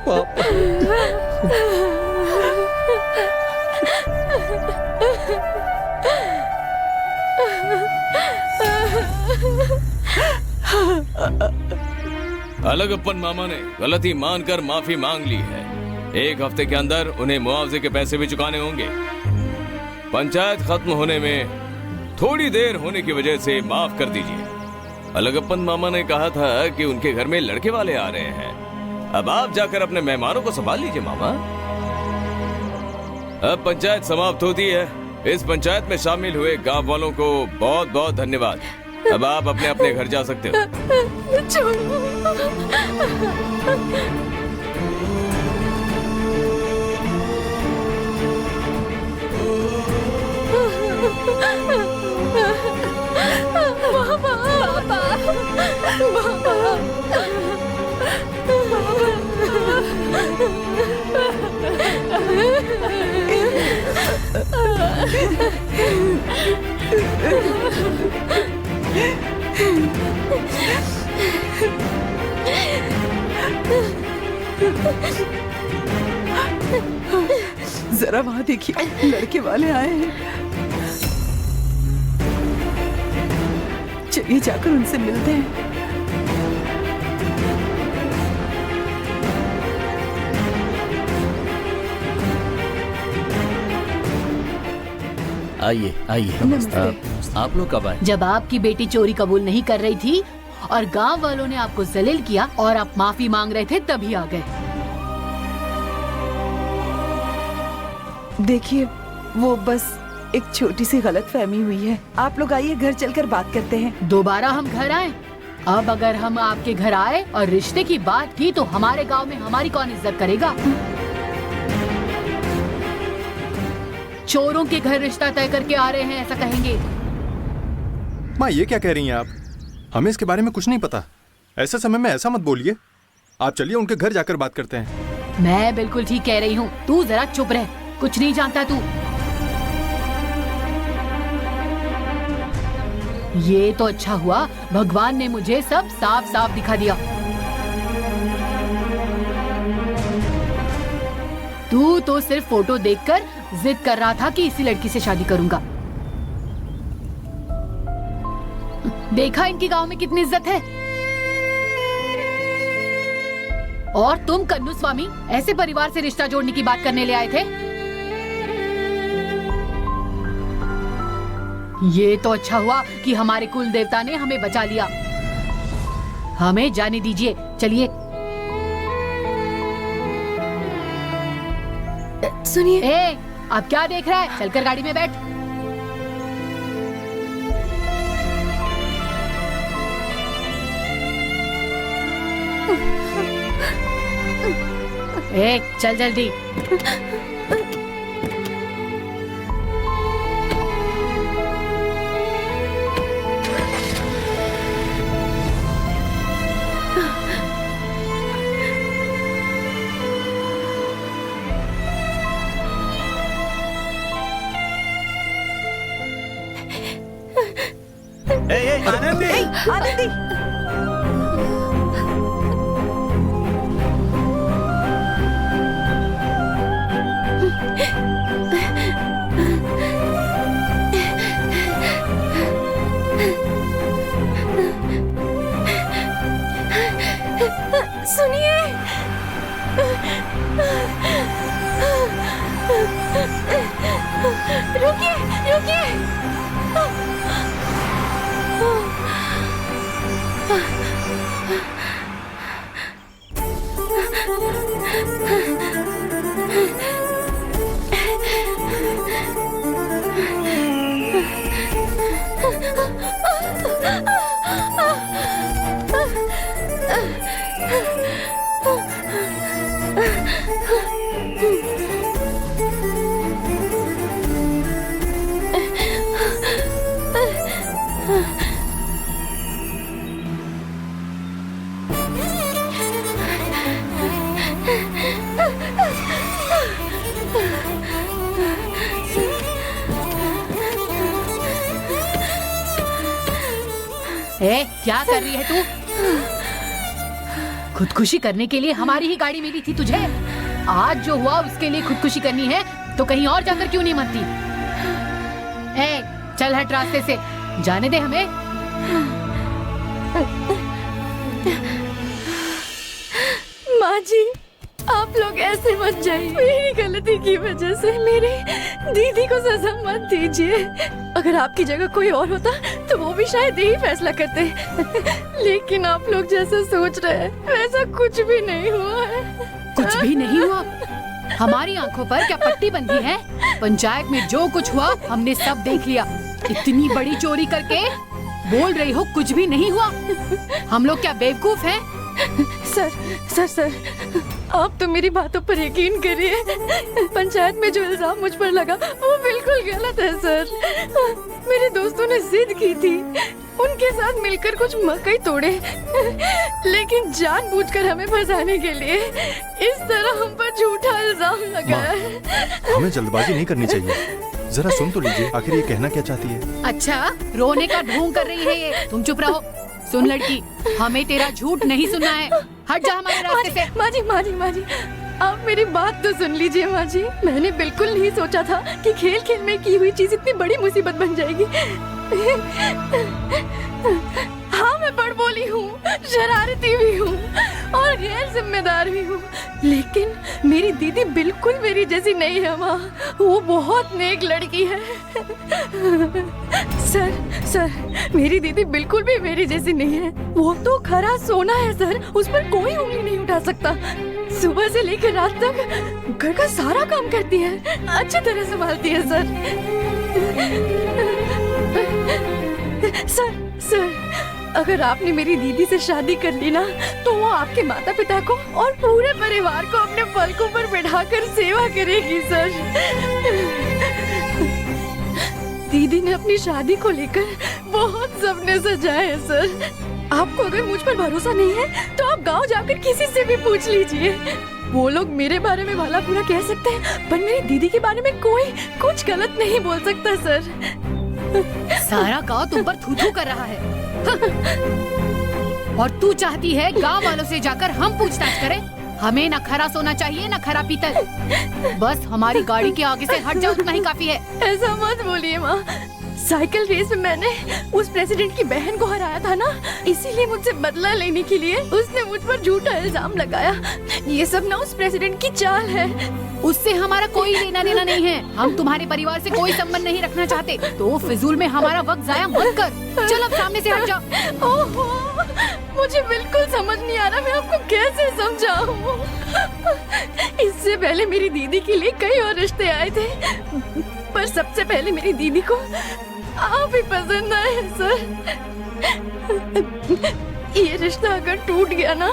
पापा। अलगप्पन मामा ने गलती मानकर माफी मांग ली है। 1 हफ्ते के अंदर उन्हें मुआवजे के पैसे भी चुकाने होंगे। पंचायत खत्म होने में थोड़ी देर होने की वजह से माफ कर दीजिए। अलगप्पन मामा ने कहा था कि उनके घर में लड़के वाले आ रहे हैं। अब आप जाकर अपने मेहमानों को संभाल लीजिए मामा। अब पंचायत समाप्त होती है। इस पंचायत में शामिल हुए गांव वालों को बहुत बहुत धन्यवाद। अब आप अपने अपने घर जा सकते हो। जरा वहां देखिए, लड़के वाले आए हैं। चलिए जाकर उनसे मिलते हैं। आइए आइए। नमस्ते। आप लोग कब आए? जब आपकी बेटी चोरी कबूल नहीं कर रही थी और गांव वालों ने आपको जलील किया और आप माफी मांग रहे थे, तभी आ गए। देखिए, वो बस एक छोटी सी गलतफहमी हुई है। आप लोग आइए, घर चलकर बात करते हैं। दोबारा हम घर आए? अब अगर हम आपके घर आए और रिश्ते की बात की तो हमारे गांव में हमारी कौन इज्जत करेगा? चोरों के घर रिश्ता तय करके आ रहे हैं, ऐसा कहेंगे। माँ, ये क्या कह रही हैं आप? हमें इसके बारे में कुछ नहीं पता। ऐसे समय में ऐसा मत बोलिए। आप चलिए उनके घर जाकर बात करते हैं। मैं बिल्कुल ठीक कह रही हूँ। तू जरा चुप रह, कुछ नहीं जानता तू। ये तो अच्छा हुआ, भगवान ने मुझे सब साफ साफ दिखा दिया। तू तो सिर्फ फोटो देखकर जिद कर रहा था कि इसी लड़की से शादी करूंगा। देखा इनकी गांव में कितनी इज्जत है। और तुम कन्नू स्वामी ऐसे परिवार से रिश्ता जोड़ने की बात करने ले आए थे। ये तो अच्छा हुआ कि हमारे कुल देवता ने हमें बचा लिया। हमें जाने दीजिए, चलिए। सुनिए। ए, अब क्या देख रहा है? चलकर गाड़ी में बैठ। ए, चल जल्दी। आनंदी, आनंदी। सुनिए। रुकिए, रुकिए। ए, क्या कर रही है तू? खुदकुशी करने के लिए हमारी ही गाड़ी मिली थी तुझे। आज जो हुआ उसके लिए खुदकुशी करनी है तो कहीं और जाकर क्यों नहीं मरती? ए, चल हट रास्ते से, जाने दे हमें। माँ जी, आप लोग ऐसे मत जाइए। मेरी गलती की वजह से मेरी दीदी को सजा मत दीजिए। अगर आपकी जगह कोई और होता तो वो भी शायद यही फैसला करते, लेकिन आप लोग जैसा सोच रहे हैं वैसा कुछ भी नहीं हुआ है। कुछ भी नहीं हुआ? हमारी आंखों पर क्या पट्टी बंधी है? पंचायत में जो कुछ हुआ हमने सब देख लिया। इतनी बड़ी चोरी करके बोल रही हो कुछ भी नहीं हुआ? हम लोग क्या बेवकूफ हैं? सर, आप तो मेरी बातों पर यकीन करिए। पंचायत में जो इल्जाम मुझ पर लगा वो बिल्कुल गलत है सर। मेरे दोस्तों ने जिद की थी, उनके साथ मिलकर कुछ मकई तोड़े, लेकिन जानबूझकर हमें फंसाने के लिए इस तरह हम पर झूठा इल्जाम लगाया है। हमें जल्दबाजी नहीं करनी चाहिए। जरा सुन तो लीजिए, आखिर ये कहना क्या चाहती है? अच्छा, रोने का ढोंग कर रही है ये। तुम चुप रहो। सुन लड़की, हमें तेरा झूठ नहीं सुनना है। हट जा हमारे रास्ते से। माँ जी, आप मेरी बात तो सुन लीजिए माँ जी। मैंने बिल्कुल नहीं सोचा था कि खेल खेल में की हुई चीज इतनी बड़ी मुसीबत बन जाएगी। हाँ, मैं बड़बोली हूँ, शरारती भी हूँ और गैर जिम्मेदार भी हूँ, लेकिन मेरी दीदी बिल्कुल मेरी जैसी नहीं है माँ। वो बहुत नेक लड़की है। सर, मेरी दीदी बिल्कुल भी मेरी जैसी नहीं है। वो तो खरा सोना है सर, उस पर कोई उंगली नहीं उठा सकता। सुबह से लेकर रात तक घर का सारा काम करती है, अच्छी तरह संभालती है सर, अगर आपने मेरी दीदी से शादी कर ली ना तो वो आपके माता पिता को और पूरे परिवार को अपने पलकों पर बैठाकर सेवा करेगी सर। दीदी ने अपनी शादी को लेकर बहुत सपने सजाए हैं सर। आपको अगर मुझ पर भरोसा नहीं है तो आप गांव जाकर किसी से भी पूछ लीजिए। वो लोग मेरे बारे में भला बुरा कह सकते हैं, पर मेरी दीदी के बारे में कोई कुछ गलत नहीं बोल सकता सर। सारा गांव तुम पर थू थू कर रहा है। और तू चाहती है गांव वालों से जाकर हम पूछताछ करें? हमें न खरा सोना चाहिए न खरा पीतल। बस हमारी गाड़ी के आगे से हट जाओ, उतना ही काफी है। ऐसा मत बोलिए माँ। साइकिल रेस में मैंने उस प्रेसिडेंट की बहन को हराया था ना, इसीलिए मुझसे बदला लेने के लिए उसने मुझ पर झूठा इल्जाम लगाया। ये सब ना उस प्रेसिडेंट की चाल है। उससे हमारा कोई लेना देना नहीं है। हम तुम्हारे परिवार से कोई संबंध नहीं रखना चाहते, तो फिजूल में हमारा वक्त जाया मत कर। चल अब सामने से हट जाओ। ओहो, मुझे बिल्कुल समझ नहीं आ रहा मैं आपको कैसे समझाऊं। इससे पहले मेरी दीदी के लिए कई और रिश्ते आए थे, पर सबसे पहले मेरी दीदी को आप ही पसंद आए सर। ये रिश्ता अगर टूट गया ना,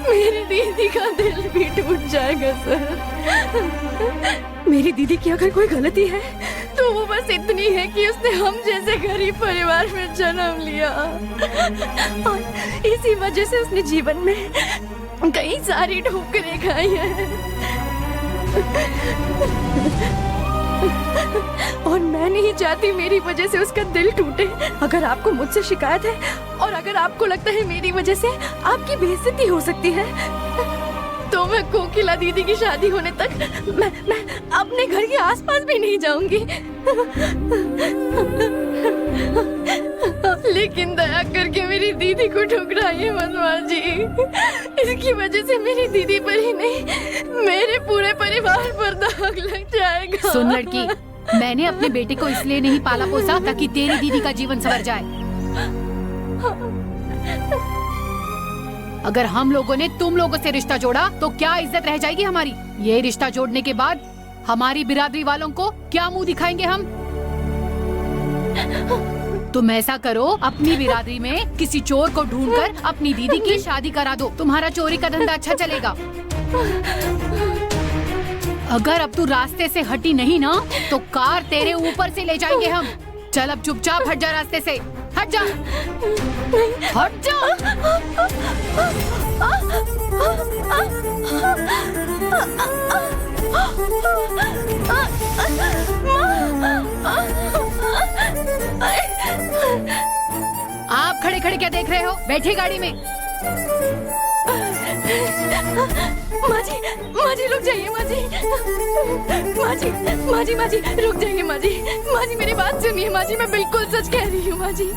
मेरी दीदी का दिल भी टूट जाएगा सर। मेरी दीदी की अगर कोई गलती है तो वो बस इतनी है कि उसने हम जैसे गरीब परिवार में जन्म लिया, और इसी वजह से उसने जीवन में कई सारी ठोकरें खाई हैं। और मैं नहीं चाहती मेरी वजह से उसका दिल टूटे। अगर आपको मुझसे शिकायत है और अगर आपको लगता है मेरी वजह से आपकी बेइज्जती हो सकती है, तो मैं कोकिला दीदी की शादी होने तक मैं अपने घर के आसपास भी नहीं जाऊंगी। लेकिन दया करके मेरी दीदी को ठुकराइए मत माँ जी। इसकी वजह से मेरी दीदी पर ही नहीं, मेरे पूरे परिवार पर दाग लग जाएगा। सुन लड़की, मैंने अपने बेटे को इसलिए नहीं पाला पोसा ताकि तेरी दीदी का जीवन संवर जाए। अगर हम लोगों ने तुम लोगों से रिश्ता जोड़ा तो क्या इज्जत रह जाएगी हमारी? ये रिश्ता जोड़ने के बाद हमारी बिरादरी वालों को क्या मुंह दिखाएंगे हम? तुम ऐसा करो, अपनी बिरादरी में किसी चोर को ढूंढकर अपनी दीदी की शादी करा दो। तुम्हारा चोरी का धंधा अच्छा चलेगा। अगर अब तू रास्ते से हटी नहीं ना तो कार तेरे ऊपर से ले जाएंगे हम। चल अब चुपचाप हट जा रास्ते से। हट जा, हट जा। आप खड़े खड़े क्या देख रहे हो? बैठिए गाड़ी में। माँ जी रुक जाइए माँ जी। माँ जी रुक जाइए माँ जी। माँ जी मेरी बात सुनिए माँ जी, मैं बिल्कुल सच कह रही हूँ माँ जी।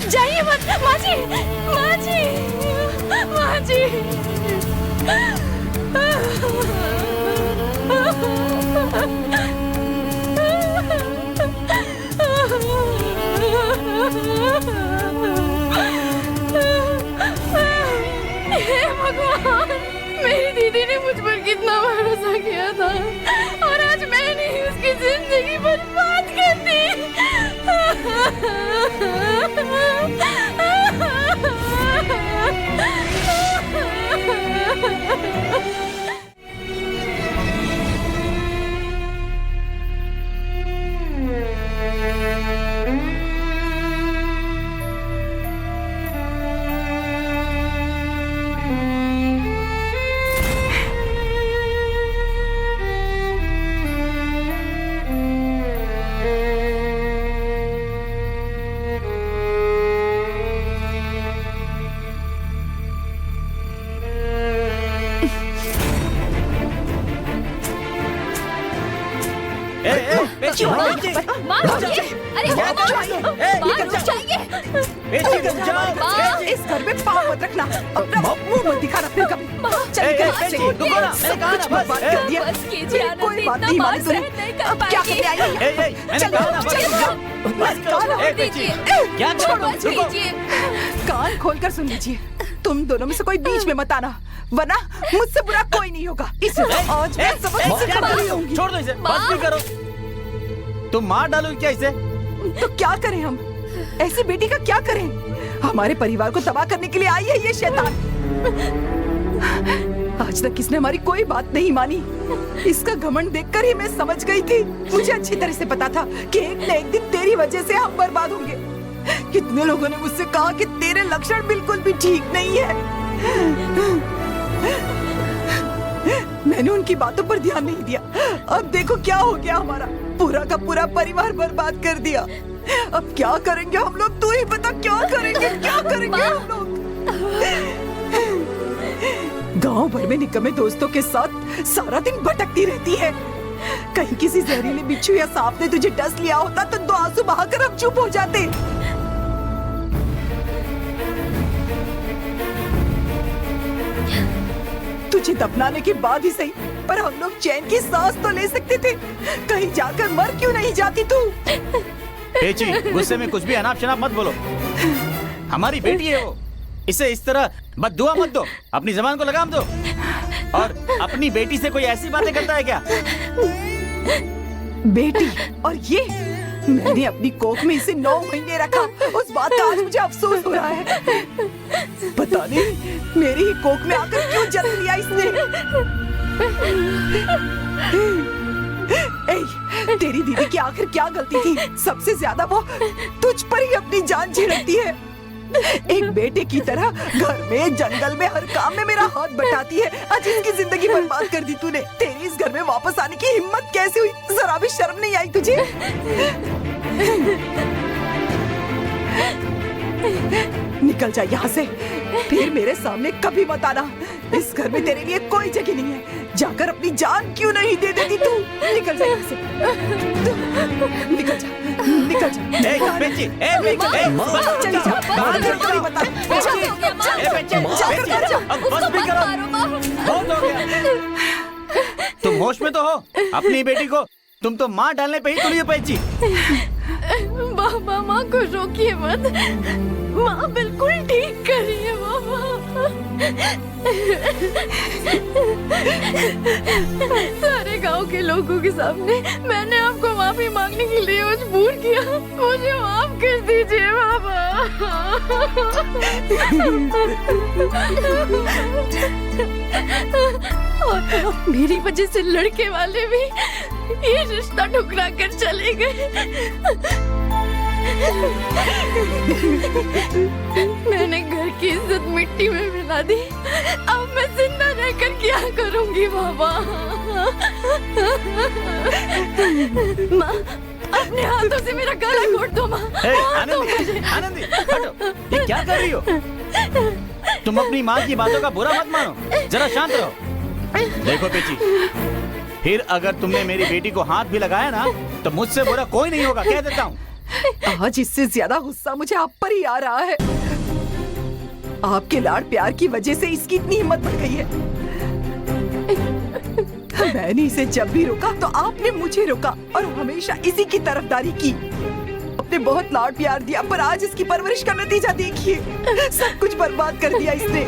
जाइए मत माँ जी। हे भगवान, मेरी दीदी ने मुझ पर कितना भरोसा किया था और आज मैंने ही उसकी जिंदगी बर्बाद कर दी। इस घर में पाँव मत रखना, अपना मुंह मत दिखाना फिर कभी। चल बर्बाद कर दिया। कोई बात नहीं मानी तूने, अब क्या करने आई है? कान खोलकर सुन लीजिए, तुम दोनों में से कोई बीच में मत आना, वरना मुझसे बुरा कोई नहीं होगा। इसलिए आज मैं सबक सिखा रही हूँ। छोड़ दो इसे, बस भी करो। तुम मार डालोगे क्या इसे? तो क्या करें हम? ऐसी बेटी का क्या करें? हमारे परिवार को तबाह करने के लिए आई है ये शैतान। आज तक इसने हमारी कोई बात नहीं मानी। इसका घमंड देखकर ही मैं समझ गई थी। मुझे अच्छी तरह से पता था कि एक न एक दिन तेरी वजह से हम बर्बाद होंगे। कितने लोगों ने मुझसे कहा कि तेरे लक्षण बिल्कुल भी ठीक नहीं है। मैंने उनकी बातों पर ध्यान नहीं दिया। अब देखो क्या हो गया, हमारा पूरा का पूरा परिवार बर्बाद कर दिया। अब क्या करेंगे हम लोग? तू ही बता, क्या करेंगे हम लोग? गांव भर में निकम्मे दोस्तों के साथ सारा दिन भटकती रहती है। कहीं किसी जहरीले बिच्छू या सांप ने तुझे डस लिया होता तो 2 आंसू बहाकर हम चुप हो जाते। तुझे दफनाने के बाद ही सही, पर हम लोग चैन की सांस तो ले सकते थे। कहीं जाकर मर क्यों नहीं जाती तू? पेची, गुस्से में कुछ भी अनाप शनाप मत बोलो। हमारी बेटी है वो, इसे इस तरह बद्दुआ मत दो। अपनी जबान को लगाम दो। और अपनी बेटी से कोई ऐसी बातें करता है क्या? बेटी और ये, मैंने अपनी कोख में इसे 9 महीने रखा। उस बात का आज मुझे अफसोस हो रहा है। पता नहीं मेरी ही कोख में आकर क्यों जन्म लिया इसने। तेरी दीदी की आखिर क्या गलती थी? सबसे ज्यादा वो तुझ पर ही अपनी जान छिड़कती है। एक बेटे की तरह घर में जंगल में हर काम में मेरा हाथ बटाती है। आज इसकी जिंदगी बर्बाद कर दी तूने। तेरी इस घर में वापस आने की हिम्मत कैसे हुई? जरा भी शर्म नहीं आई तुझे? निकल जा यहाँ से, फिर मेरे सामने कभी मत आना। इस घर में तेरे लिए कोई जगह नहीं है। जाकर अपनी जान क्यों नहीं दे देती तू? निकल जा यहाँ से, निकल जा। बेची, चली जा। बस भी करो। बहुत हो गया। तुम होश में तो हो? अपनी बेटी को तुम तो मार डालने पे ही तुली हो पेची। बाबा, माँ को रोकिए मत। माँ बिल्कुल ठीक कर रही है बाबा। सारे गांव के लोगों के सामने मैंने आपको माफी मांगने के लिए मजबूर किया। मुझे माफ कर दीजिए बाबा। और मेरी वजह से लड़के वाले भी ये रिश्ता ठुकरा कर चले गए। मैंने घर की इज्जत मिट्टी में मिला दी। अब मैं जिंदा रहकर क्या करूंगी बाबा? अपने हाथों से मेरा गला घोट दो माँ। हे, आनंदी, आनंदी, हटो। ये क्या कर रही हो? तुम अपनी माँ की बातों का बुरा मत मानो, जरा शांत रहो। देखो पेची, फिर अगर तुमने मेरी बेटी को हाथ भी लगाया ना, तो मुझसे बुरा कोई नहीं होगा, कह देता हूँ। आज इससे ज्यादा गुस्सा मुझे आप पर ही आ रहा है। आपके लाड प्यार की वजह से इसकी इतनी हिम्मत बढ़ गई है। मैंने इसे जब भी रोका तो आपने मुझे रोका और हमेशा इसी की तरफदारी की। आपने बहुत लाड प्यार दिया, पर आज इसकी परवरिश का नतीजा देखिए, सब कुछ बर्बाद कर दिया इसने।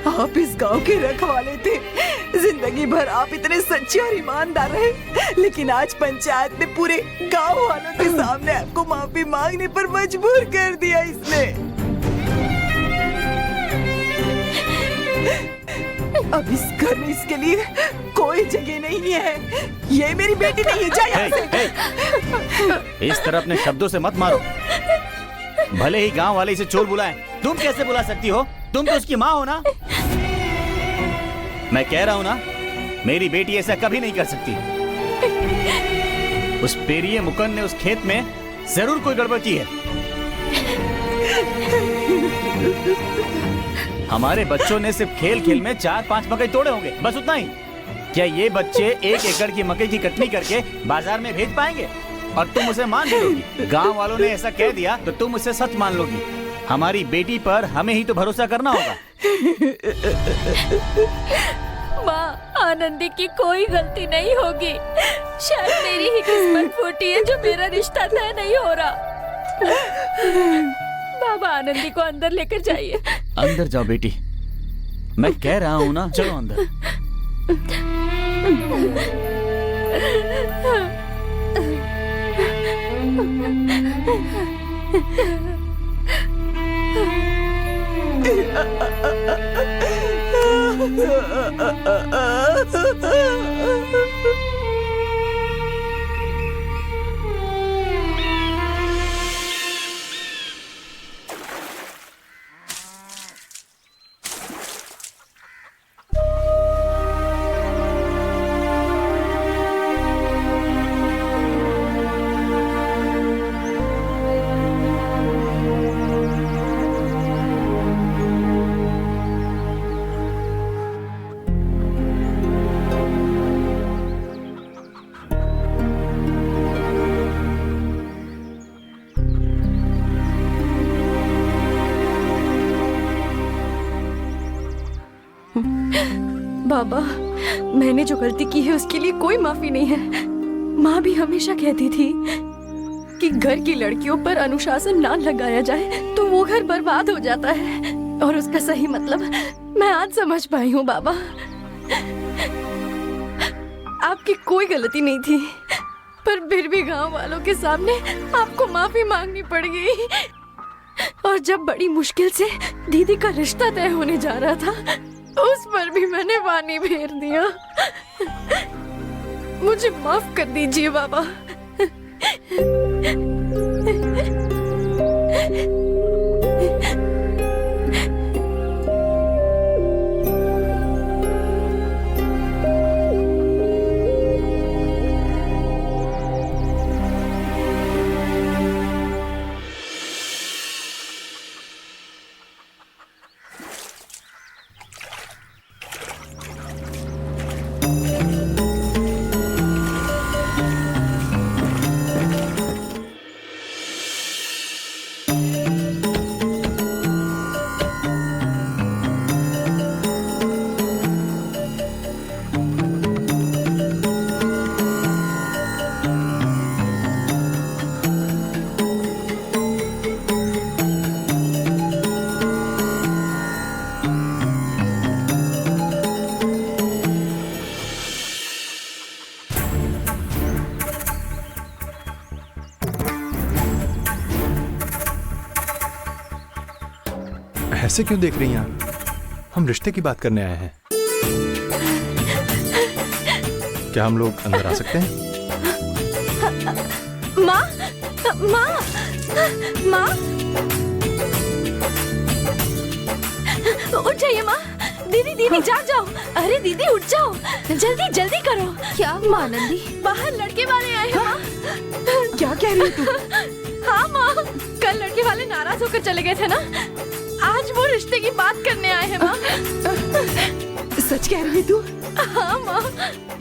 आप इस गांव के रखवाले थे, जिंदगी भर आप इतने सच्चे और ईमानदार रहे, लेकिन आज पंचायत ने पूरे गांव वालों के सामने आपको माफी मांगने पर मजबूर कर दिया इसने। अब इस घर में इसके लिए कोई जगह नहीं है। ये मेरी बेटी नहीं है, जा यहाँ से। इस तरह अपने शब्दों से मत मारो। भले ही गांव वाले इसे चोर बुलाएं, तुम कैसे बुला सकती हो? तुम तो उसकी माँ हो ना। मैं कह रहा हूं ना, मेरी बेटी ऐसा कभी नहीं कर सकती। उस पेरिये मुकन ने उस खेत में जरूर कोई गड़बड़ की है। हमारे बच्चों ने सिर्फ खेल खेल में 4-5 मकई तोड़े होंगे, बस उतना ही। क्या ये बच्चे 1 एकड़ की मकई की कटनी करके बाजार में भेज पाएंगे? और तुम उसे मान भी लोगी। गांव वालों ने ऐसा कह दिया तो तुम उसे सच मान लोगी। हमारी बेटी पर हमें ही तो भरोसा करना होगा। माँ, आनंदी की कोई गलती नहीं होगी। शायद मेरी ही किस्मत फूटी है जो मेरा रिश्ता तय नहीं हो रहा। बाबा, आनंदी को अंदर लेकर जाइए। अंदर जाओ बेटी, मैं कह रहा हूँ ना, चलो अंदर। बाबा, मैंने जो गलती की है उसके लिए कोई माफी नहीं है। माँ भी हमेशा कहती थी कि घर की लड़कियों पर अनुशासन ना लगाया जाए तो वो घर बर्बाद हो जाता है, और उसका सही मतलब मैं आज समझ पाई हूँ। बाबा, आपकी कोई गलती नहीं थी, पर फिर भी गांव वालों के सामने आपको माफी मांगनी पड़ गई। और जब बड़ी मुश्किल से दीदी का रिश्ता तय होने जा रहा था, उस पर भी मैंने पानी फेर दिया। मुझे माफ कर दीजिए बाबा। ऐसे क्यों देख रही हैं आप? हम रिश्ते की बात करने आए हैं। क्या हम लोग अंदर आ सकते हैं? माँ, माँ, माँ, उठ जाइए माँ। दीदी दीदी जाग जाओ। अरे दीदी उठ जाओ, जल्दी जल्दी करो। क्या माँ नंदी, बाहर लड़के वाले आए हैं माँ। क्या कह रही है तू? हाँ माँ, कल लड़के वाले नाराज होकर चले गए थे ना, आज वो रिश्ते की बात करने आए हैं माँ। सच कह रही है तू? हाँ माँ।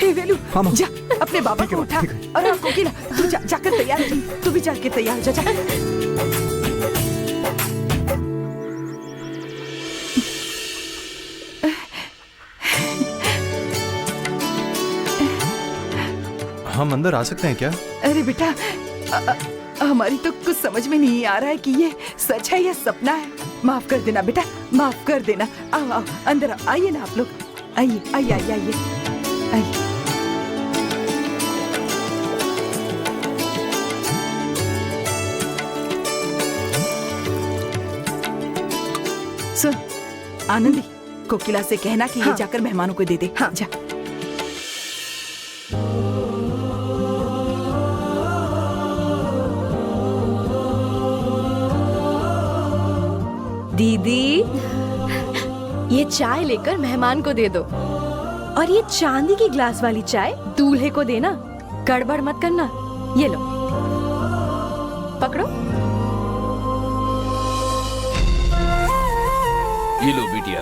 हे वेलू, हाँ, माँ। जा अपने बाबा को उठा और हाँ कोकिला तू जाकर तैयार हो, तू भी जाके तैयार हो जा। हम अंदर आ सकते हैं क्या? अरे बेटा, हमारी तो कुछ समझ में नहीं आ रहा है कि ये सच है या सपना है। माफ कर देना बेटा, माफ कर देना। आओ आओ अंदर आओ, आइए ना आप लोग, आइए आइए आइए आइए आइए। सुन आनंदी, कोकिला से कहना कि ये जाकर मेहमानों को दे दे। हाँ जा। दीदी ये चाय लेकर मेहमान को दे दो, और ये चांदी की ग्लास वाली चाय दूल्हे को देना, गड़बड़ मत करना। ये लो पकड़ो। ये लो बिटिया।